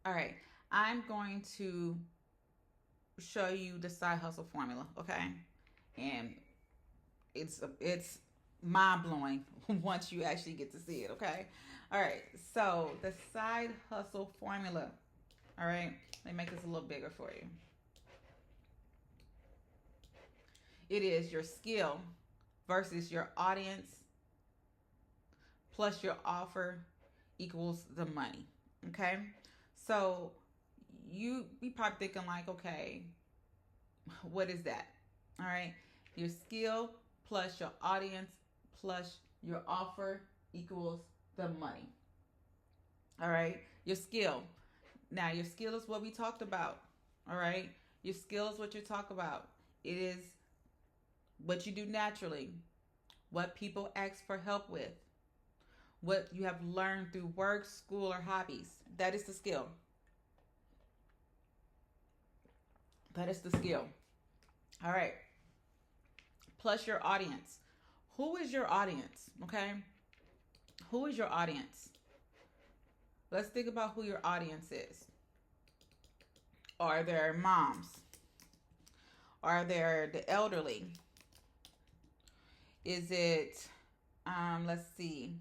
All right. I'm going to show you the side hustle formula, okay? And it's mind blowing once you actually get to see it, okay? All right. So the side hustle formula. All right. Let me make this a little bigger for you. It is your skill versus your audience plus your offer equals the money. Okay. So you be probably thinking like, okay, what is that? All right. Your skill plus your audience plus your offer equals the money. All right. Your skill. Now, your skill is what we talked about. All right. Your skill is what you talk about. It is what you do naturally, what people ask for help with, what you have learned through work, school, or hobbies. That is the skill. That is the skill. All right. Plus your audience. Who is your audience? Okay. Who is your audience? Let's think about who your audience is. Are there moms? Are there the elderly? Is it, let's see,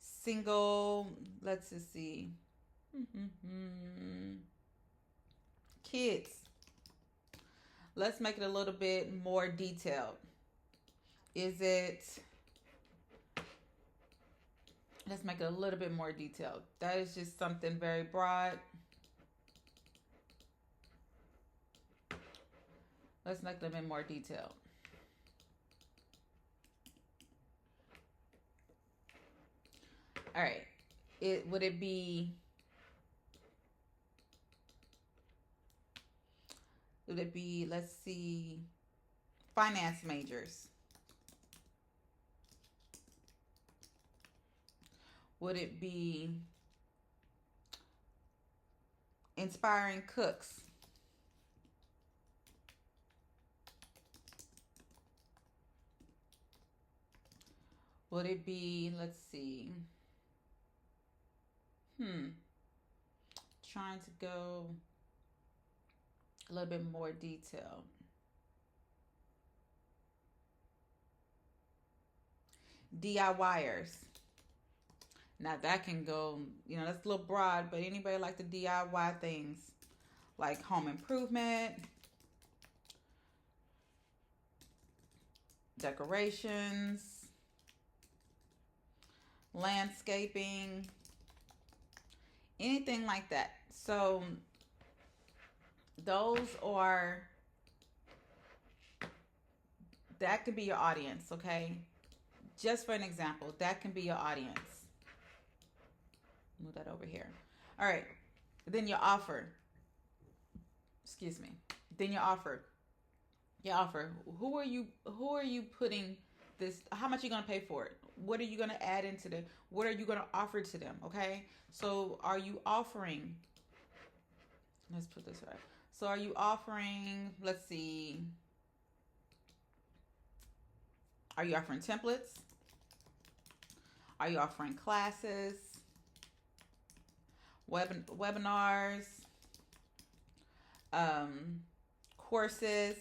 single? Let's just see. Kids. Let's make it a little bit more detailed. Is it, let's make it a little bit more detailed. That is just something very broad. Let's make them in more detail. All right. It would it be let's see, finance majors? Would it be inspiring cooks? Would it be, let's see, trying to go a little bit more detail. DIYers. Now that can go, that's a little broad, but anybody like the DIY things like home improvement, decorations, landscaping, anything like that. So those are, that could be your audience, okay? Just for an example, that can be your audience. Move that over here. All right. Then your offer. Excuse me. Then your offer. Your offer. Who are you putting this, how much are you going to pay for it? What are you going to add into the, what are you going to offer to them, okay? So are you offering, let's put this right. So are you offering, let's see, are you offering templates? Are you offering classes, webinars, courses?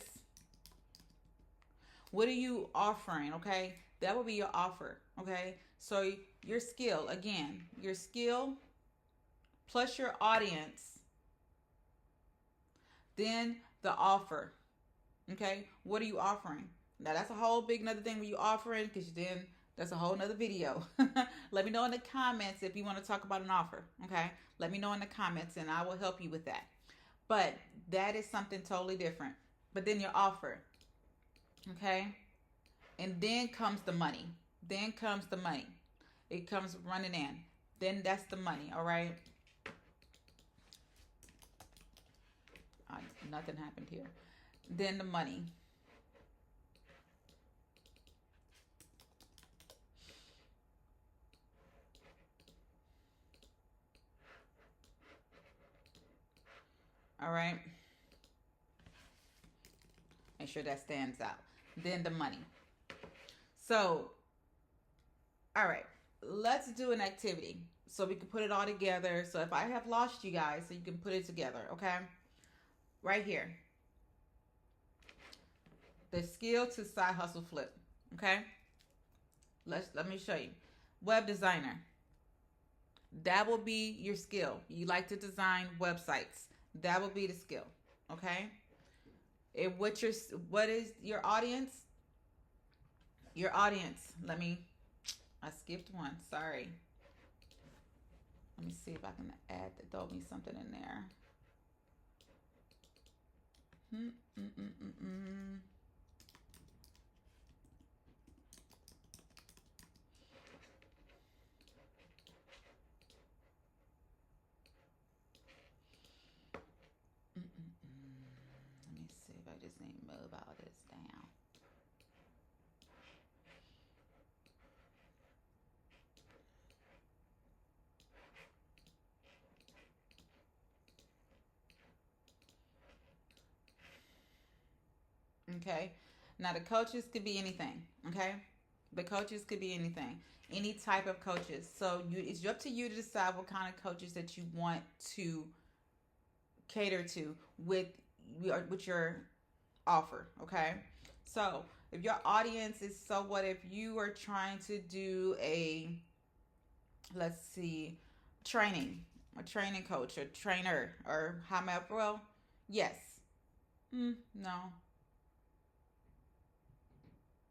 What are you offering? Okay, that will be your offer. Okay, so your skill, again, your skill plus your audience, then the offer. Okay, what are you offering? Now that's a whole big another thing when you offering, because then that's a whole nother video. Let me know in the comments if you want to talk about an offer. Okay, let me know in the comments and I will help you with that. But that is something totally different. But then your offer, okay, and then comes the money. Then comes the money. It comes running in. Then that's the money. All right. Nothing happened here. Then the money. All right. Make sure that stands out. Then the money. So, all right. Let's do an activity. so we can put it all together. So if I have lost you guys, so you can put it together, okay? Right here. The skill to side hustle flip, okay? Let me show you. Web designer. That will be your skill. You like to design websites. That will be the skill, okay? And what is your audience? Your audience. I skipped one. Sorry. Let me see if I can throw me something in there. Let me see if I just need to move all this down. Okay. Now the coaches could be anything. Okay. The coaches could be anything, any type of coaches. So it's up to you to decide what kind of coaches that you want to cater to with your offer. Okay. So if your audience is, so what if you are trying to do let's see, a training coach, a trainer, or how well, yes. No,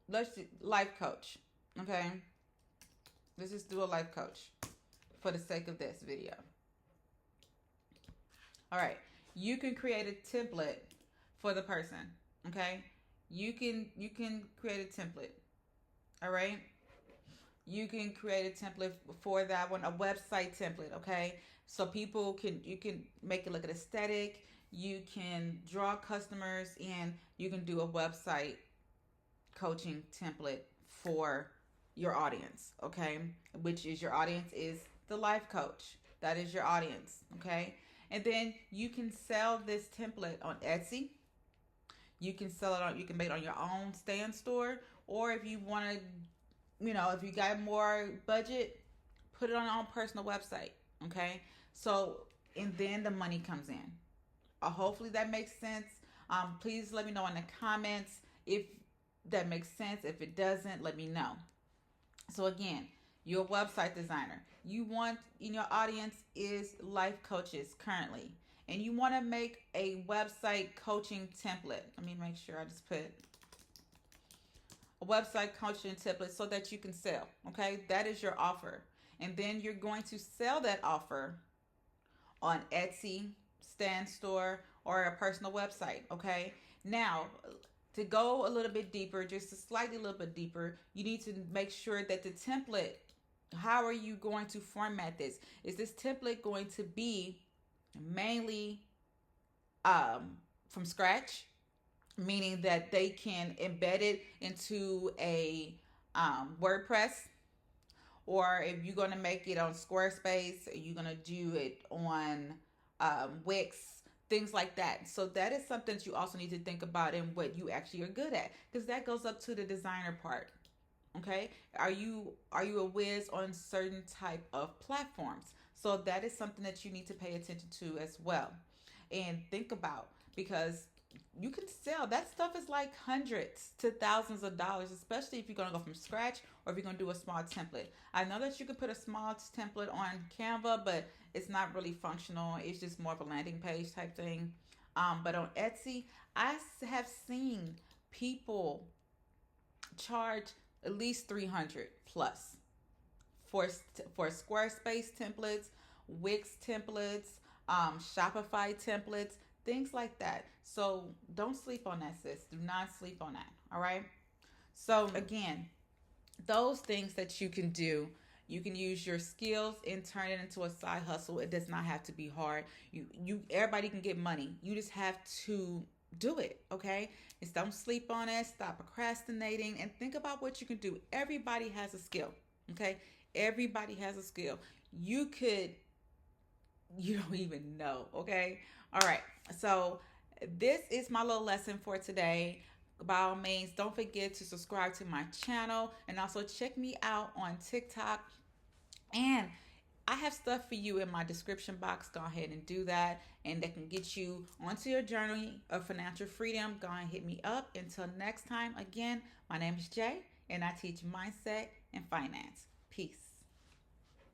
let's do life coach. Okay, let's just do a life coach for the sake of this video. All right, you can create a template for the person. Okay, you can create a template. All right, you can create a template for that one, a website template. Okay, so you can make it look aesthetic. You can draw customers, and you can do a website coaching template for your audience, okay? Which is, your audience is the life coach. That is your audience, okay? And then you can sell this template on Etsy. You can make it on your own stand store, or if you want to, if you got more budget, put it on your own personal website, okay? So, and then the money comes in. Hopefully that makes sense. Please let me know in the comments if that makes sense. If it doesn't, let me know. So again, you're a website designer. You want, in your audience is life coaches currently, and you want to make a website coaching template. Let me make sure I just put a website coaching template so that you can sell. Okay, that is your offer, and then you're going to sell that offer on Etsy, stand store, or a personal website. Okay, now to go a little bit deeper, just a little bit deeper, you need to make sure that the template, how are you going to format this? Is this template going to be mainly from scratch, meaning that they can embed it into a WordPress? Or if you're going to make it on Squarespace, you're going to do it on Wix, things like that. So that is something that you also need to think about in what you actually are good at, because that goes up to the designer part. Okay, are you a whiz on certain type of platforms? So that is something that you need to pay attention to as well, and think about, because you can sell that stuff is like hundreds to thousands of dollars, especially if you're going to go from scratch, or if you're going to do a small template. I know that you could put a small template on Canva, but it's not really functional. It's just more of a landing page type thing. But on Etsy, I have seen people charge at least 300 plus for Squarespace templates, Wix templates, Shopify templates, things like that. So don't sleep on that, sis. Do not sleep on that. All right. So again, those things that you can do, you can use your skills and turn it into a side hustle. It does not have to be hard. Everybody can get money. You just have to do it. Okay. Just don't sleep on it. Stop procrastinating and think about what you can do. Everybody has a skill. Okay. Everybody has a skill. You don't even know. Okay. All right. So this is my little lesson for today. By all means, don't forget to subscribe to my channel, and also check me out on TikTok. And I have stuff for you in my description box. Go ahead and do that. And that can get you onto your journey of financial freedom. Go ahead and hit me up. Until next time, again, my name is Jay, and I teach mindset and finance. Peace.